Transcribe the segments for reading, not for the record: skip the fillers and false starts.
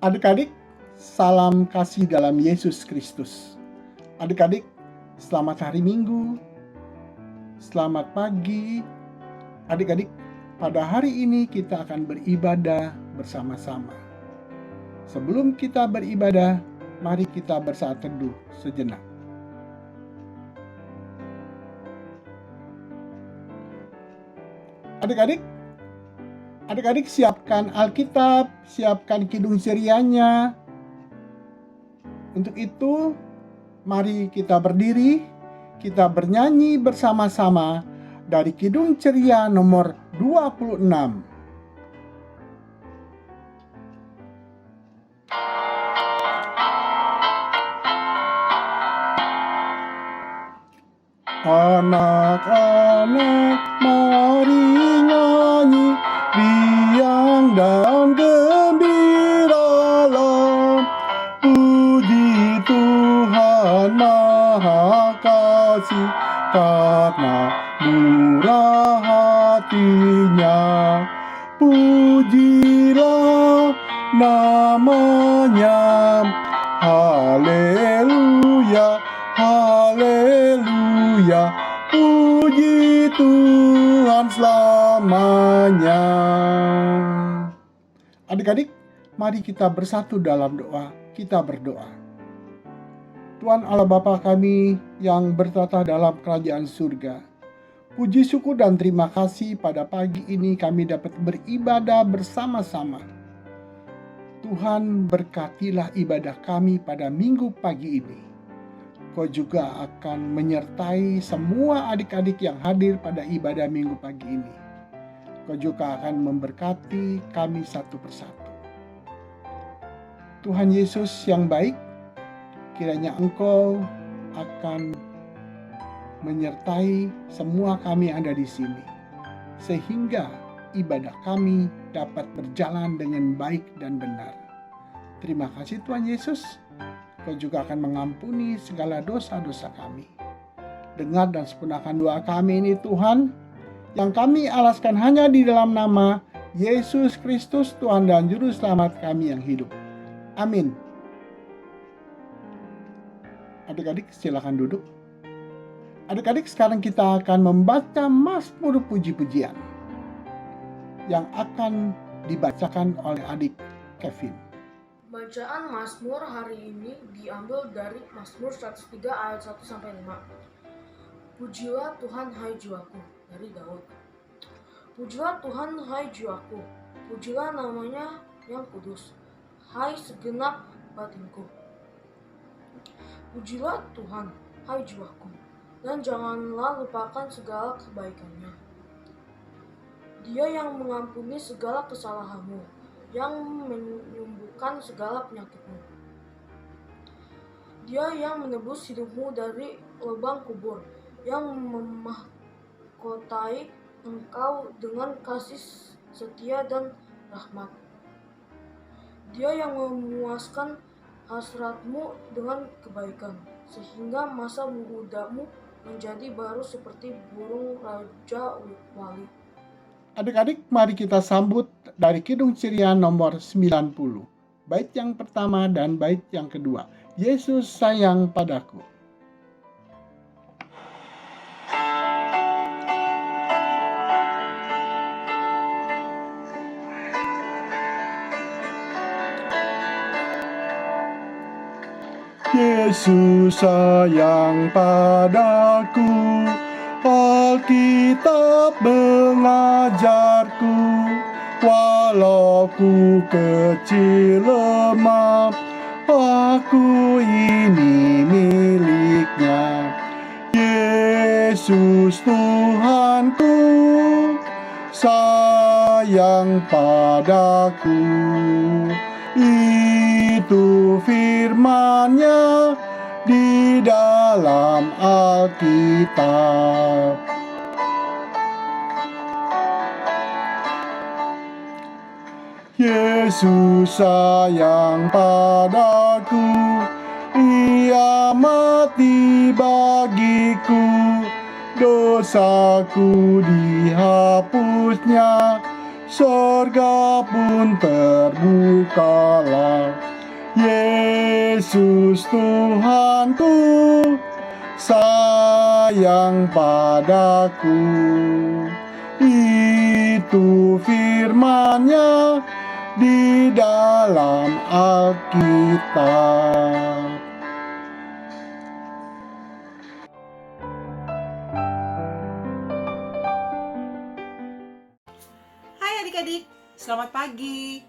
Adik-adik, salam kasih dalam Yesus Kristus. Adik-adik, selamat hari Minggu, selamat pagi. Adik-adik, pada hari ini kita akan beribadah bersama-sama. Sebelum kita beribadah, mari kita bersaat teduh sejenak. Adik-adik siapkan Alkitab, siapkan Kidung Cerianya. Untuk itu, mari kita berdiri, kita bernyanyi bersama-sama dari Kidung Ceria nomor 26. Anak-anak, mari nyanyi, riang dan gembiralah. Puji Tuhan Maha Kasih, karena murah hatinya. Pujilah namanya. Haleluya, haleluya, puji Tuhan selamanya. Adik-adik, mari kita bersatu dalam doa. Kita berdoa. Tuhan Allah Bapa kami yang bertata dalam kerajaan surga, puji syukur dan terima kasih pada pagi ini kami dapat beribadah bersama-sama. Tuhan, berkatilah ibadah kami pada minggu pagi ini. Kau juga akan menyertai semua adik-adik yang hadir pada ibadah minggu pagi ini. Kau juga akan memberkati kami satu persatu. Tuhan Yesus yang baik, kiranya Engkau akan menyertai semua kami yang ada di sini, sehingga ibadah kami dapat berjalan dengan baik dan benar. Terima kasih Tuhan Yesus. Kau juga akan mengampuni segala dosa-dosa kami. Dengar dan sempurnakan doa kami ini Tuhan, yang kami alaskan hanya di dalam nama Yesus Kristus, Tuhan dan Juru Selamat kami yang hidup. Amin. Adik-adik silakan duduk. Adik-adik, sekarang kita akan membaca Mazmur puji-pujian yang akan dibacakan oleh adik Kevin. Bacaan Mazmur hari ini diambil dari Mazmur 103 ayat 1-5. Pujilah Tuhan hai jiwaku, dari Daud. Pujilah Tuhan hai jiwaku, pujilah namanya yang kudus, hai segenap batinku. Pujilah Tuhan hai jiwaku, dan janganlah lupakan segala kebaikannya. Dia yang mengampuni segala kesalahanmu, yang menyembuhkan segala penyakitmu. Dia yang menebus hidupmu dari lubang kubur, yang memahkotai engkau dengan kasih setia dan rahmat. Dia yang memuaskan hasratmu dengan kebaikan, sehingga masa mudamu menjadi baru seperti burung raja wali. Adik-adik, mari kita sambut dari Kidung Ceria nomor 90. Bait yang pertama dan bait yang kedua. Yesus sayang padaku. Yesus sayang padaku, Alkitab mengajarku, walau ku kecil lemah, aku ini miliknya. Yesus Tuhanku, sayang padaku. Itu firman-Nya di dalam Alkitab. Yesus sayang padaku, Ia mati bagiku, dosaku dihapusnya, Surga pun terbukalah. Yesus Tuhanku sayang padaku. Itu firman-Nya di dalam Alkitab. Hai adik-adik, selamat pagi.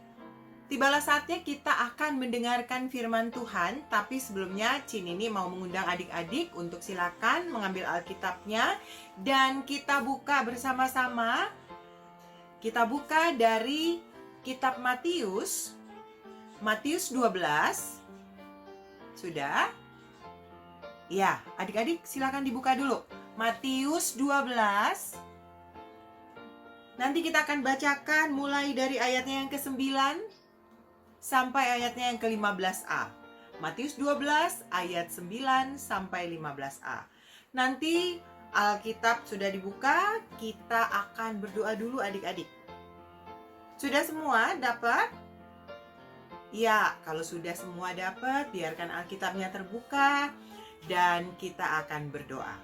Tibalah saatnya kita akan mendengarkan firman Tuhan, tapi sebelumnya Cinini mau mengundang adik-adik untuk silakan mengambil Alkitabnya dan kita buka bersama-sama. Kita buka dari kitab Matius 12. Sudah? Ya, adik-adik silakan dibuka dulu. Matius 12. Nanti kita akan bacakan mulai dari ayatnya yang ke-9 sampai ayatnya yang ke-15a. Matius 12 ayat 9 sampai 15a. Nanti Alkitab sudah dibuka, kita akan berdoa dulu adik-adik. Sudah semua dapat? Ya, kalau sudah semua dapat, biarkan Alkitabnya terbuka dan kita akan berdoa.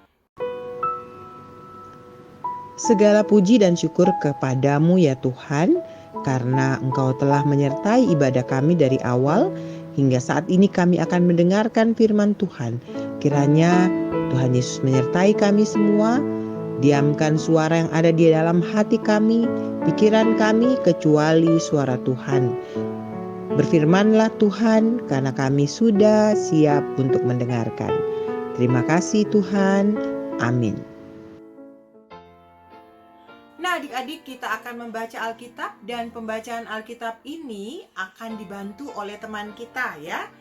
Segala puji dan syukur kepadamu ya Tuhan, karena Engkau telah menyertai ibadah kami dari awal hingga saat ini kami akan mendengarkan firman Tuhan. Kiranya Tuhan Yesus menyertai kami semua, diamkan suara yang ada di dalam hati kami, pikiran kami, kecuali suara Tuhan. Berfirmanlah Tuhan, karena kami sudah siap untuk mendengarkan. Terima kasih Tuhan, amin. Nah adik-adik, kita akan membaca Alkitab dan pembacaan Alkitab ini akan dibantu oleh teman kita ya.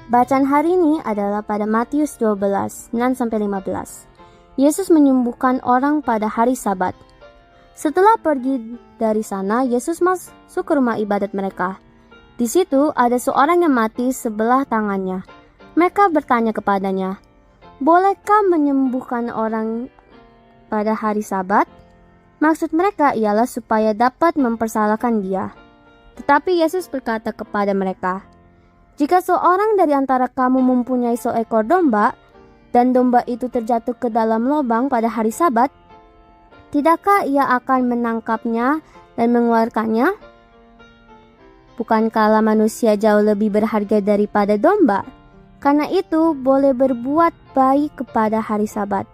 Bacaan hari ini adalah pada Matius 12, 9-15. Yesus menyembuhkan orang pada hari Sabat. Setelah pergi dari sana, Yesus masuk ke rumah ibadat mereka. Di situ ada seorang yang mati sebelah tangannya. Mereka bertanya kepadanya, "Bolehkah menyembuhkan orang pada hari Sabat?" Maksud mereka ialah supaya dapat mempersalahkan dia. Tetapi Yesus berkata kepada mereka, "Jika seorang dari antara kamu mempunyai seekor domba, dan domba itu terjatuh ke dalam lubang pada hari Sabat, tidakkah ia akan menangkapnya dan mengeluarkannya? Bukankah manusia jauh lebih berharga daripada domba? Karena itu boleh berbuat baik kepada hari Sabat."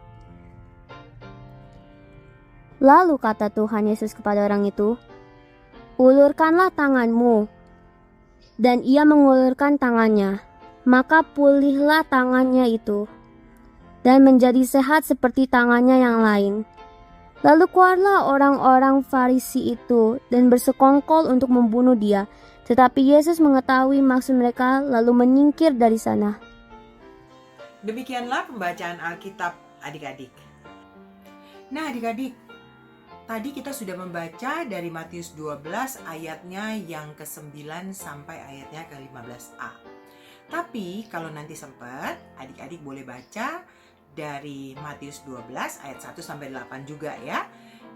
Lalu kata Tuhan Yesus kepada orang itu, "Ulurkanlah tanganmu." Dan ia mengulurkan tangannya, maka pulihlah tangannya itu, dan menjadi sehat seperti tangannya yang lain. Lalu keluarlah orang-orang Farisi itu dan bersekongkol untuk membunuh dia. Tetapi Yesus mengetahui maksud mereka lalu menyingkir dari sana. Demikianlah pembacaan Alkitab adik-adik. Nah adik-adik, tadi kita sudah membaca dari Matius 12 ayatnya yang ke-9 sampai ayatnya ke-15a. Tapi kalau nanti sempat, adik-adik boleh baca dari Matius 12 ayat 1 sampai 8 juga ya.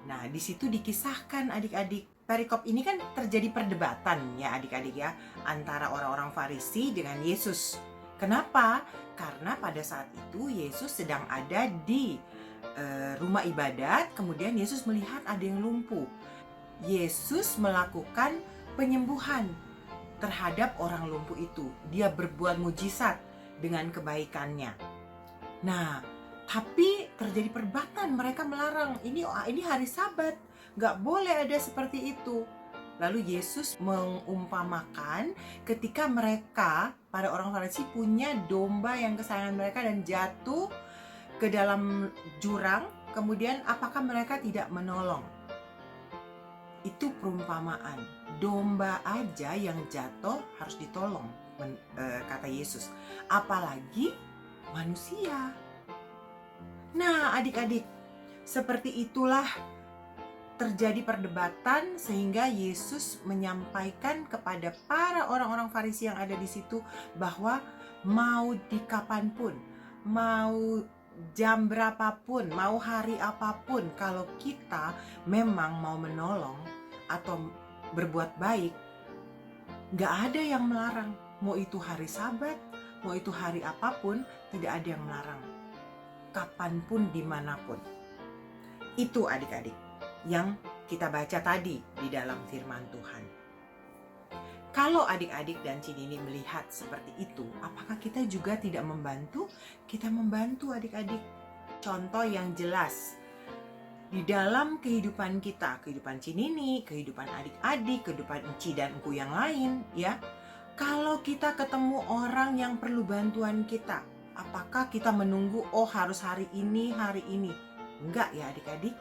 Nah, di situ dikisahkan adik-adik. Perikop ini kan terjadi perdebatan ya adik-adik ya, antara orang-orang Farisi dengan Yesus. Kenapa? Karena pada saat itu Yesus sedang ada di rumah ibadat, kemudian Yesus melihat ada yang lumpuh. Yesus melakukan penyembuhan terhadap orang lumpuh itu. Dia berbuat mujizat dengan kebaikannya. Nah, tapi terjadi perdebatan, mereka melarang, ini hari Sabat, nggak boleh ada seperti itu. Lalu Yesus mengumpamakan ketika mereka, para orang Farisi, punya domba yang kesayangan mereka dan jatuh ke dalam jurang, kemudian apakah mereka tidak menolong? Itu perumpamaan. Domba aja yang jatuh harus ditolong, kata Yesus. Apalagi manusia. Nah adik-adik, seperti itulah terjadi perdebatan sehingga Yesus menyampaikan kepada para orang-orang Farisi yang ada di situ bahwa mau di kapanpun, mau jam berapapun, mau hari apapun, kalau kita memang mau menolong atau berbuat baik, gak ada yang melarang. Mau itu hari Sabat, mau itu hari apapun, tidak ada yang melarang. Kapanpun, dimanapun. Itu adik-adik yang kita baca tadi di dalam firman Tuhan. Kalau adik-adik dan Cinini melihat seperti itu, apakah kita juga tidak membantu? Kita membantu adik-adik. Contoh yang jelas di dalam kehidupan kita, kehidupan Cinini, kehidupan adik-adik, kehidupan Enci dan Engku yang lain, ya. Kalau kita ketemu orang yang perlu bantuan kita, apakah kita menunggu, oh harus hari ini? Enggak ya adik-adik.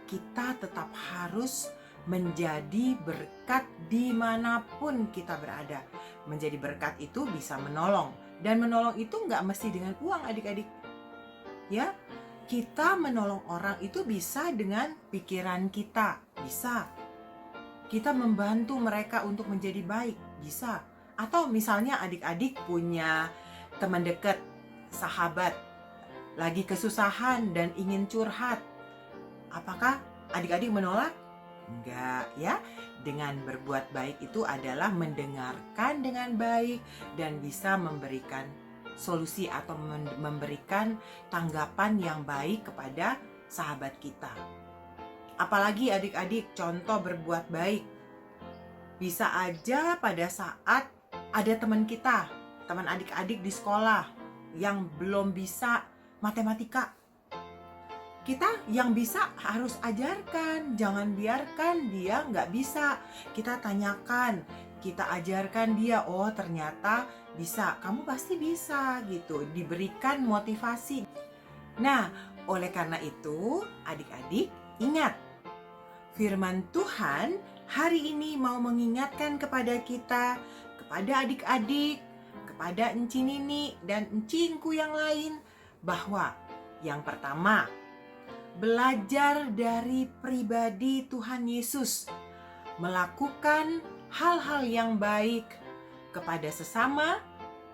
Kita tetap harus menjadi berkat dimanapun kita berada. Menjadi berkat itu bisa menolong. Dan menolong itu nggak mesti dengan uang adik-adik. Ya, kita menolong orang itu bisa dengan pikiran kita. Bisa. Kita membantu mereka untuk menjadi baik. Bisa. Atau misalnya adik-adik punya teman dekat, sahabat, lagi kesusahan dan ingin curhat. Apakah adik-adik menolak? Enggak ya. Dengan berbuat baik itu adalah mendengarkan dengan baik dan bisa memberikan solusi atau memberikan tanggapan yang baik kepada sahabat kita. Apalagi adik-adik contoh berbuat baik. Bisa aja pada saat ada teman kita, teman adik-adik di sekolah yang belum bisa matematika. Kita yang bisa harus ajarkan, jangan biarkan dia nggak bisa. Kita tanyakan, kita ajarkan dia, oh ternyata bisa, kamu pasti bisa gitu, diberikan motivasi. Nah, oleh karena itu adik-adik ingat, firman Tuhan hari ini mau mengingatkan kepada kita, kepada adik-adik, kepada Enci Nini dan Encingku yang lain, bahwa yang pertama, belajar dari pribadi Tuhan Yesus, melakukan hal-hal yang baik kepada sesama,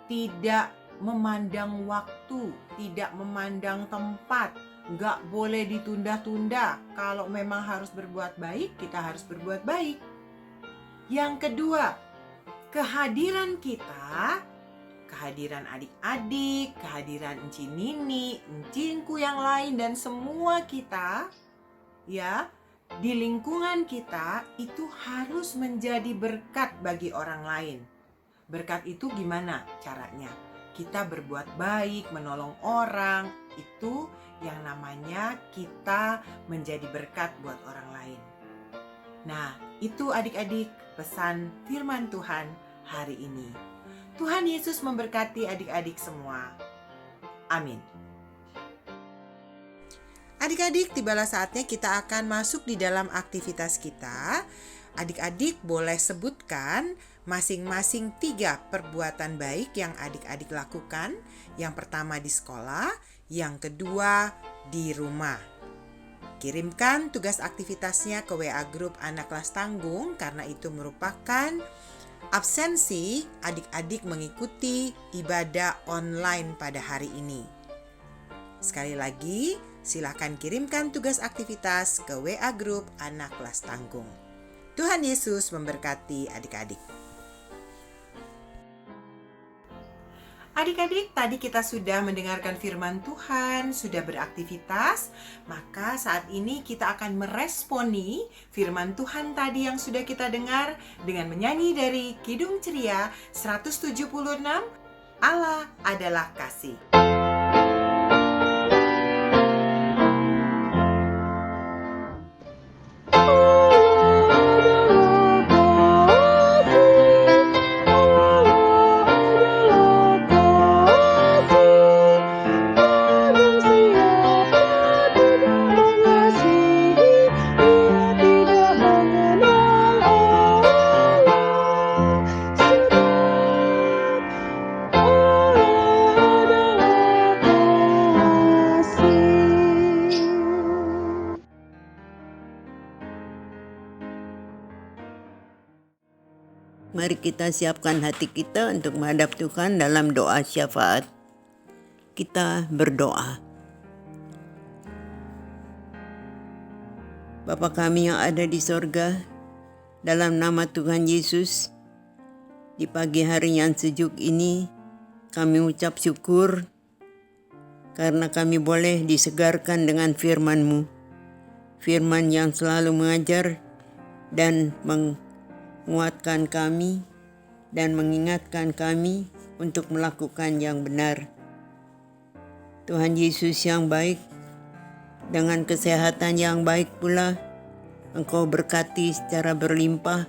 tidak memandang waktu, tidak memandang tempat, nggak boleh ditunda-tunda. Kalau memang harus berbuat baik, kita harus berbuat baik. Yang kedua, kehadiran kita, kehadiran adik-adik, kehadiran Enci Nini, Encingku yang lain dan semua kita ya di lingkungan kita itu harus menjadi berkat bagi orang lain. Berkat itu gimana caranya? Kita berbuat baik, menolong orang, itu yang namanya kita menjadi berkat buat orang lain. Nah, itu adik-adik pesan firman Tuhan hari ini. Tuhan Yesus memberkati adik-adik semua. Amin. Adik-adik, tibalah saatnya kita akan masuk di dalam aktivitas kita. Adik-adik boleh sebutkan masing-masing 3 perbuatan baik yang adik-adik lakukan. Yang pertama di sekolah, yang kedua di rumah. Kirimkan tugas aktivitasnya ke WA Grup Anak Kelas Tanggung karena itu merupakan absensi adik-adik mengikuti ibadah online pada hari ini. Sekali lagi, silakan kirimkan tugas aktivitas ke WA Grup Anak Kelas Tanggung. Tuhan Yesus memberkati adik-adik. Adik-adik, tadi kita sudah mendengarkan firman Tuhan, sudah beraktivitas, maka saat ini kita akan meresponi firman Tuhan tadi yang sudah kita dengar dengan menyanyi dari Kidung Ceria 176, Allah adalah kasih. Mari kita siapkan hati kita untuk menghadap Tuhan dalam doa syafaat. Kita berdoa. Bapa kami yang ada di sorga, dalam nama Tuhan Yesus, di pagi hari yang sejuk ini, kami ucap syukur karena kami boleh disegarkan dengan firman-Mu. Firman yang selalu mengajar dan menguatkan kami dan mengingatkan kami untuk melakukan yang benar. Tuhan Yesus yang baik, dengan kesehatan yang baik pula, Engkau berkati secara berlimpah,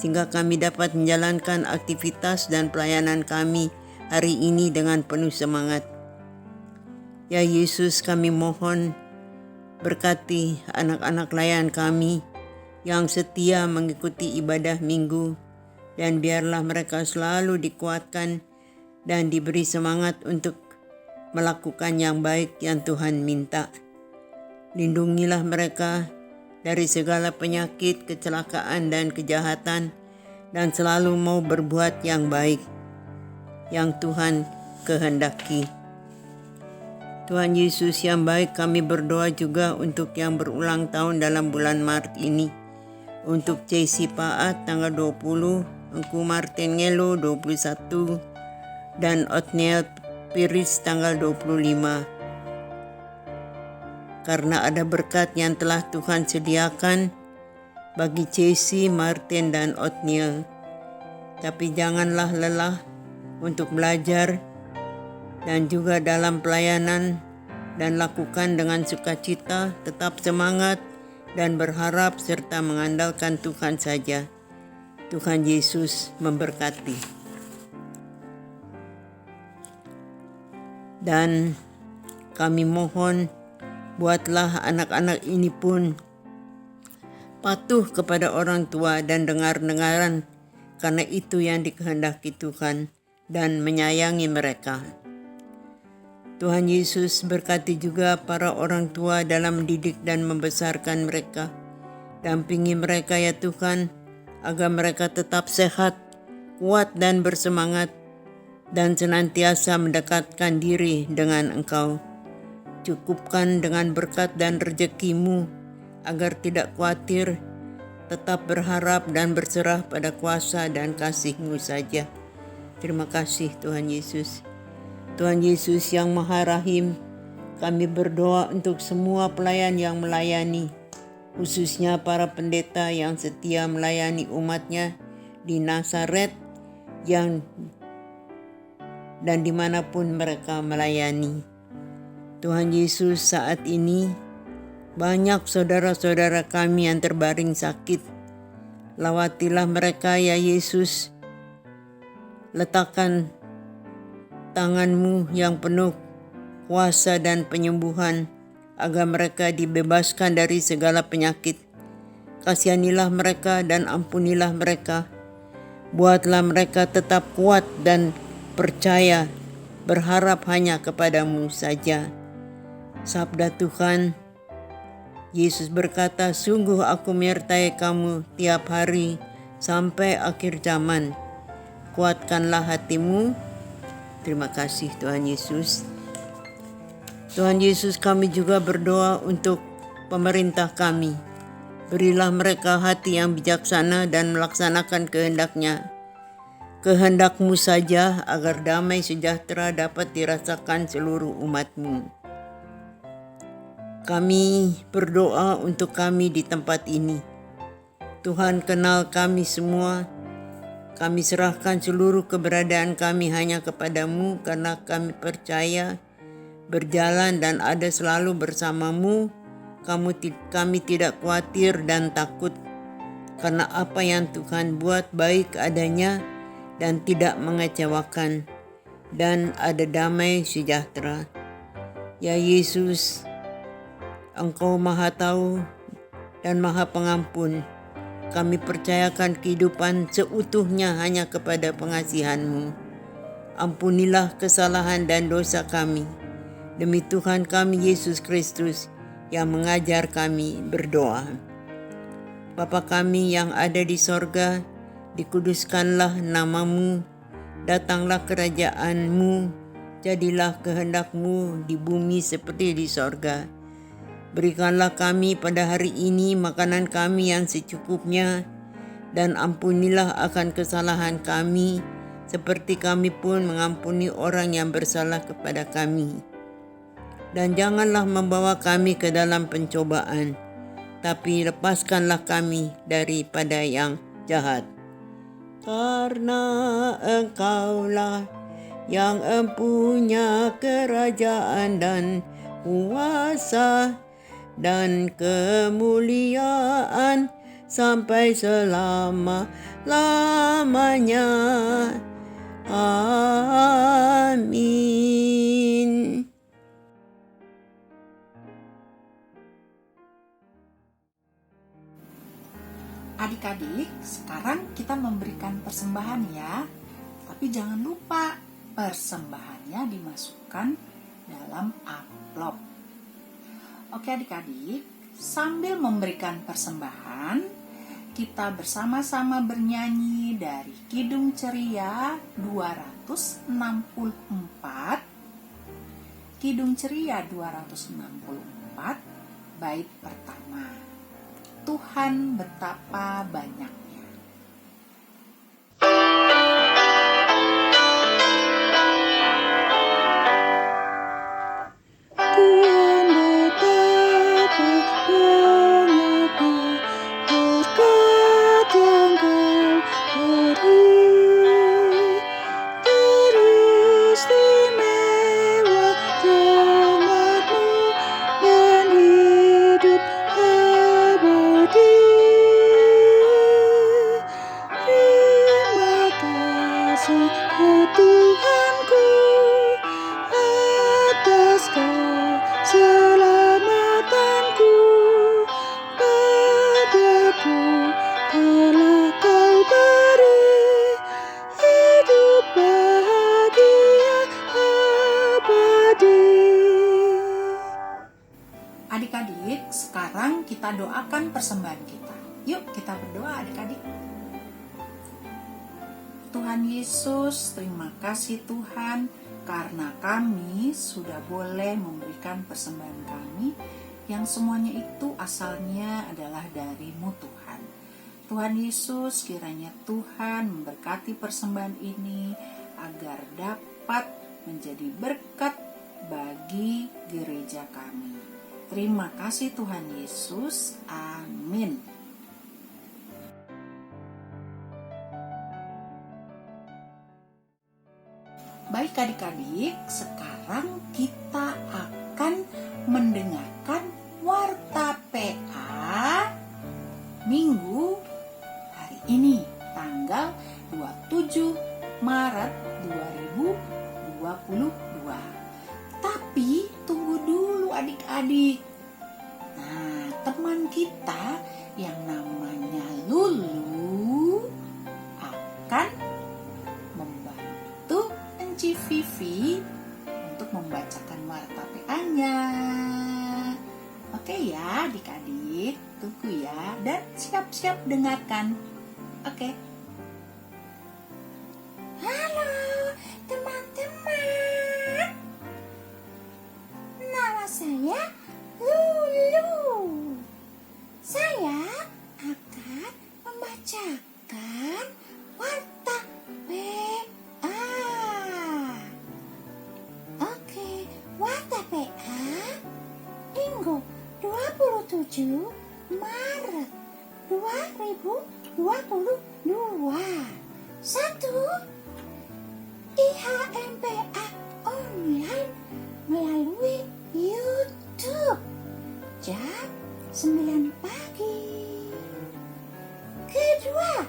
sehingga kami dapat menjalankan aktivitas dan pelayanan kami hari ini dengan penuh semangat. Ya Yesus, kami mohon berkati anak-anak layan kami yang setia mengikuti ibadah minggu, dan biarlah mereka selalu dikuatkan dan diberi semangat untuk melakukan yang baik yang Tuhan minta. Lindungilah mereka dari segala penyakit, kecelakaan, dan kejahatan, dan selalu mau berbuat yang baik yang Tuhan kehendaki. Tuhan Yesus yang baik, kami berdoa juga untuk yang berulang tahun dalam bulan Maret ini. Untuk Jesse Paat tanggal 20, Engku Martin Ngelo 21, dan Othniel Piris tanggal 25. Karena ada berkat yang telah Tuhan sediakan bagi Jesse, Martin, dan Othniel. Tapi janganlah lelah untuk belajar dan juga dalam pelayanan, dan lakukan dengan sukacita, tetap semangat dan berharap serta mengandalkan Tuhan saja. Tuhan Yesus memberkati. Dan kami mohon, buatlah anak-anak ini pun patuh kepada orang tua dan dengar-dengaran, karena itu yang dikehendaki Tuhan, dan menyayangi mereka. Tuhan Yesus berkati juga para orang tua dalam mendidik dan membesarkan mereka. Dampingi mereka ya Tuhan, agar mereka tetap sehat, kuat dan bersemangat, dan senantiasa mendekatkan diri dengan Engkau. Cukupkan dengan berkat dan rezeki-Mu, agar tidak khawatir, tetap berharap dan berserah pada kuasa dan kasih-Mu saja. Terima kasih Tuhan Yesus. Tuhan Yesus yang Maha Rahim, kami berdoa untuk semua pelayan yang melayani, khususnya para pendeta yang setia melayani umat-Nya di Nazaret dan dimanapun mereka melayani. Tuhan Yesus, saat ini banyak saudara-saudara kami yang terbaring sakit. Lawatilah mereka ya Yesus. Letakkan tangan-Mu yang penuh kuasa dan penyembuhan, agar mereka dibebaskan dari segala penyakit. Kasihanilah mereka dan ampunilah mereka. Buatlah mereka tetap kuat dan percaya, berharap hanya kepada-Mu saja. Sabda Tuhan, Yesus berkata, sungguh aku menyertai kamu tiap hari sampai akhir zaman. Kuatkanlah hatimu. Terima kasih Tuhan Yesus. Tuhan Yesus, kami juga berdoa untuk pemerintah kami. Berilah mereka hati yang bijaksana dan melaksanakan kehendak-Nya. Kehendak-Mu saja, agar damai sejahtera dapat dirasakan seluruh umat-Mu. Kami berdoa untuk kami di tempat ini. Tuhan kenal kami semua. Kami serahkan seluruh keberadaan kami hanya kepada-Mu, karena kami percaya berjalan dan ada selalu bersama-Mu. Kami tidak khawatir dan takut, karena apa yang Tuhan buat baik adanya dan tidak mengecewakan, dan ada damai sejahtera. Ya Yesus, Engkau Maha Tahu dan Maha Pengampun. Kami percayakan kehidupan seutuhnya hanya kepada pengasihan-Mu. Ampunilah kesalahan dan dosa kami. Demi Tuhan kami Yesus Kristus yang mengajar kami berdoa. Bapa kami yang ada di sorga, dikuduskanlah nama-Mu, datanglah kerajaan-Mu, jadilah kehendak-Mu di bumi seperti di sorga. Berikanlah kami pada hari ini makanan kami yang secukupnya, dan ampunilah akan kesalahan kami, seperti kami pun mengampuni orang yang bersalah kepada kami. Dan janganlah membawa kami ke dalam pencobaan, tapi lepaskanlah kami daripada yang jahat. Karena Engkaulah yang empunya kerajaan dan kuasa dan kemuliaan sampai selama-lamanya. Amin. Adik-adik, sekarang kita memberikan persembahan ya. Tapi jangan lupa persembahannya dimasukkan dalam amplop. Oke adik-adik, sambil memberikan persembahan, kita bersama-sama bernyanyi dari Kidung Ceria 264. Kidung Ceria 264, bait pertama. Tuhan betapa banyaknya. Tuhanku atas keselamatanku padaku telah kau beri hidup bahagia abadi. Adik-adik, sekarang kita doakan persembahan kita. Yuk kita berdoa adik-adik. Tuhan Yesus, terima kasih Tuhan karena kami sudah boleh memberikan persembahan kami yang semuanya itu asalnya adalah dari-Mu Tuhan. Tuhan Yesus, kiranya Tuhan memberkati persembahan ini agar dapat menjadi berkat bagi gereja kami. Terima kasih Tuhan Yesus. Amin. Baik adik-adik, sekarang kita akan mendengarkan Warta PA Minggu hari ini, tanggal 27 Maret 2022. Tapi tunggu dulu adik-adik. Nah, teman kita yang namanya Lulu akan membantu Enci Vivi untuk membacakan Warta PA-nya. Oke ya adik-adik, tunggu ya dan siap-siap dengarkan. Oke. Halo teman-teman, nama saya Lulu. Saya akan membacakan Warta PA. Oke, Warta PA Minggu 27 Maret 2022. 1. IHMPA online melalui YouTube jam 9 pagi. Kedua,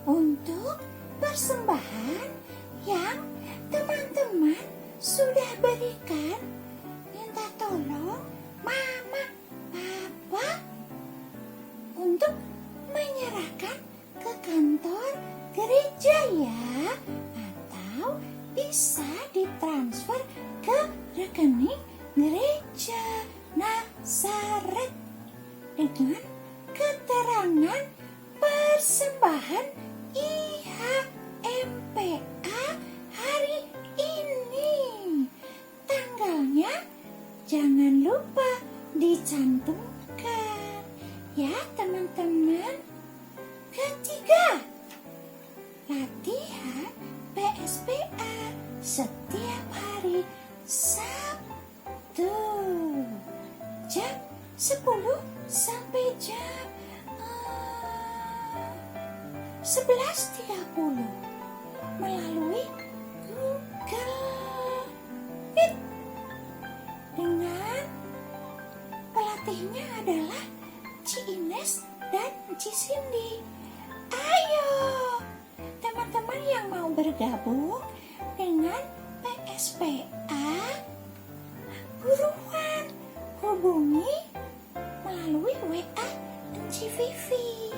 untuk persembahan yang teman-teman sudah berikan, minta tolong mama, papa untuk menyerahkan ke kantor gereja ya, atau bisa ditransfer ke rekening gereja Nazaret dengan keterangan persembahan IHMPA hari ini. Tanggalnya jangan lupa dicantumkan. Ya teman-teman. Ketiga, latihan PSPA setiap hari Sabtu. Jam 10 sampai jam 11.30 melalui Google Meet. Dengan pelatihnya adalah Ci Ines dan Ci Cindy. Ayo, teman-teman yang mau bergabung dengan PSPA, buruan hubungi melalui WA Ci Vivi.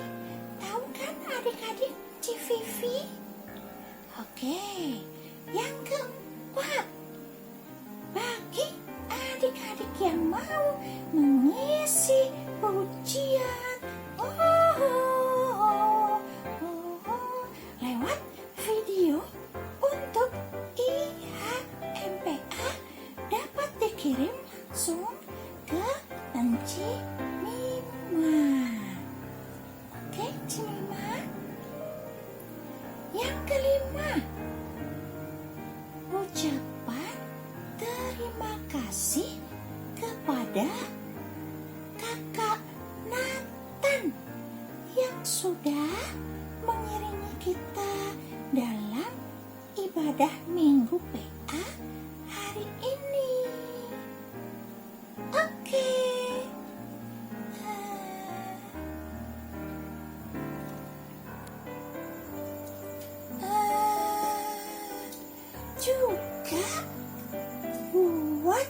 Tahu kan adik-adik Ci Vivi? Oke, yang keempat, bagi adik-adik yang mau mengisi ujian lewat video untuk IHMPA dapat dikirim langsung ke Enci Mima. Oke, Ci Mima. Yang kelima, ucapan terima kasih kepada Kakak Nathan yang sudah mengiringi kita dalam ibadah Minggu PA hari ini. Oke. Juga buat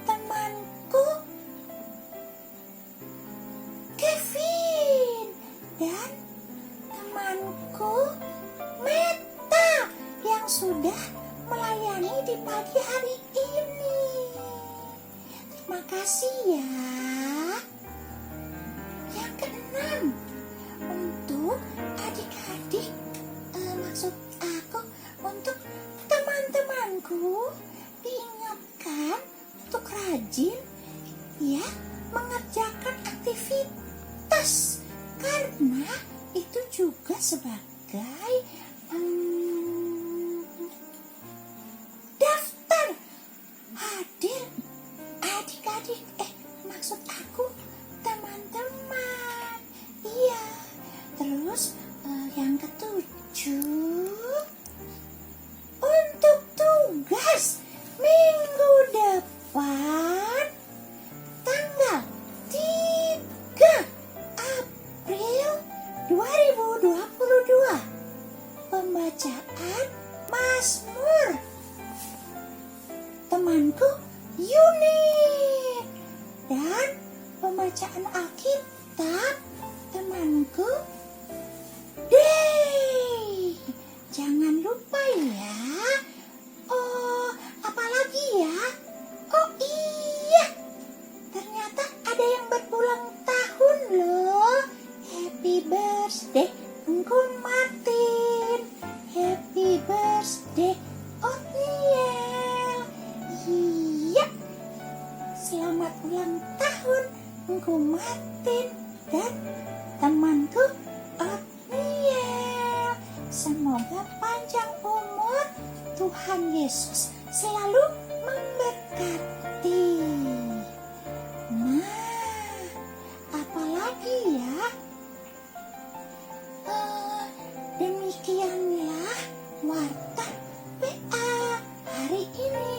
temanku Kevin dan temanku Meta yang sudah melayani di pagi hari ini. Terima kasih ya. Yang keenam, untuk adik-adik, maksud aku untuk teman-temanku diingatkan untuk rajin ya mengerjakan aktivitas karena itu juga sebagai daftar hadir adik-adik maksud aku teman-teman. Iya. Terus yang ketujuh, untuk tugas minggu depan tanggal 3 April 2022, pembacaan Mazmur. Temanku Yuni dan pembacaan Alkitab temanku Dey. Jangan lupa ya. Oh, apalagi ya? Oh iya, ternyata ada yang berulang tahun loh. Happy birthday Engku Martin. Happy birthday Otniel. Iya, selamat ulang tahun Engku Martin dan temanku Otniel. Semoga panjang umur, Tuhan Yesus selalu memberkati. Nah, apalagi ya? Demikianlah warta PA hari ini.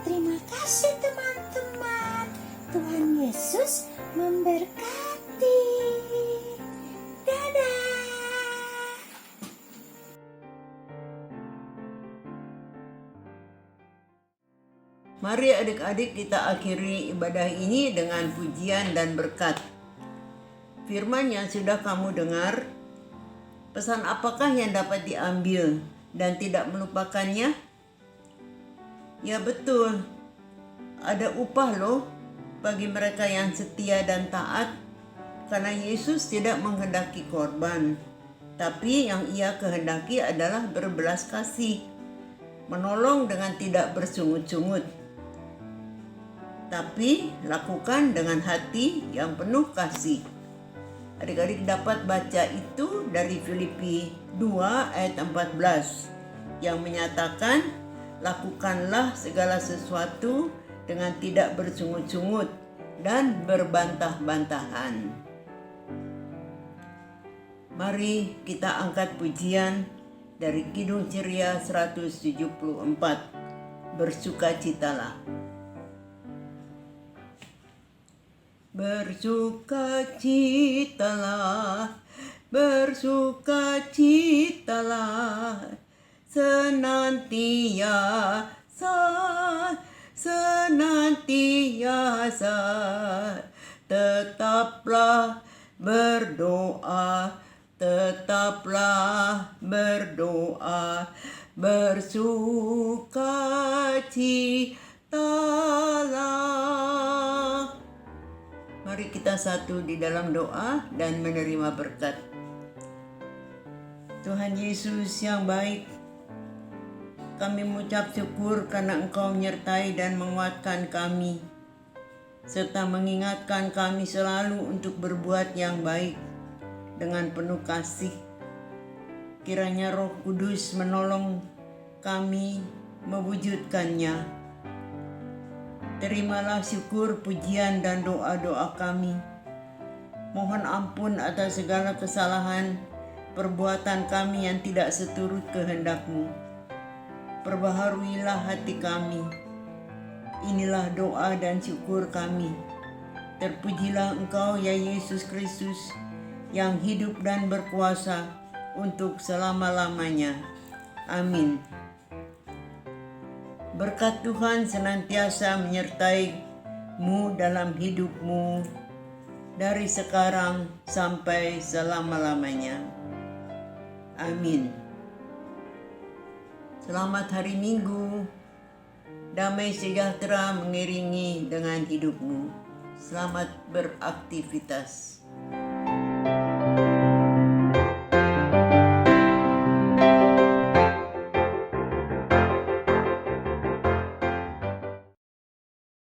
Terima kasih teman-teman. Tuhan Yesus memberkati. Dadah. Mari adik-adik kita akhiri ibadah ini dengan pujian dan berkat. Firman yang sudah kamu dengar, pesan apakah yang dapat diambil dan tidak melupakannya? Ya betul, ada upah loh bagi mereka yang setia dan taat, karena Yesus tidak menghendaki korban, tapi yang Ia kehendaki adalah berbelas kasih, menolong dengan tidak bersungut-sungut. tapi lakukan dengan hati yang penuh kasih. Adik-adik dapat baca itu dari Filipi 2 ayat 14 yang menyatakan, lakukanlah segala sesuatu dengan tidak bersungut-sungut dan berbantah-bantahan. Mari kita angkat pujian dari Kidung Ceria 174, Bersukacitalah. Bersukacitalah, bersukacitalah, senantiasa, tetaplah berdoa, bersukacitalah. Mari kita satu di dalam doa dan menerima berkat. Tuhan Yesus yang baik, kami mengucap syukur karena Engkau menyertai dan menguatkan kami, serta mengingatkan kami selalu untuk berbuat yang baik dengan penuh kasih. Kiranya Roh Kudus menolong kami mewujudkannya. Terimalah syukur, pujian, dan doa-doa kami. Mohon ampun atas segala kesalahan, perbuatan kami yang tidak seturut kehendak-Mu. Perbaharuilah hati kami. Inilah doa dan syukur kami. Terpujilah Engkau ya Yesus Kristus, yang hidup dan berkuasa untuk selama-lamanya. Amin. Berkat Tuhan senantiasa menyertai-Mu dalam hidup-Mu dari sekarang sampai selama-lamanya. Amin. Selamat hari Minggu. Damai sejahtera mengiringi dengan hidup-Mu. Selamat beraktivitas.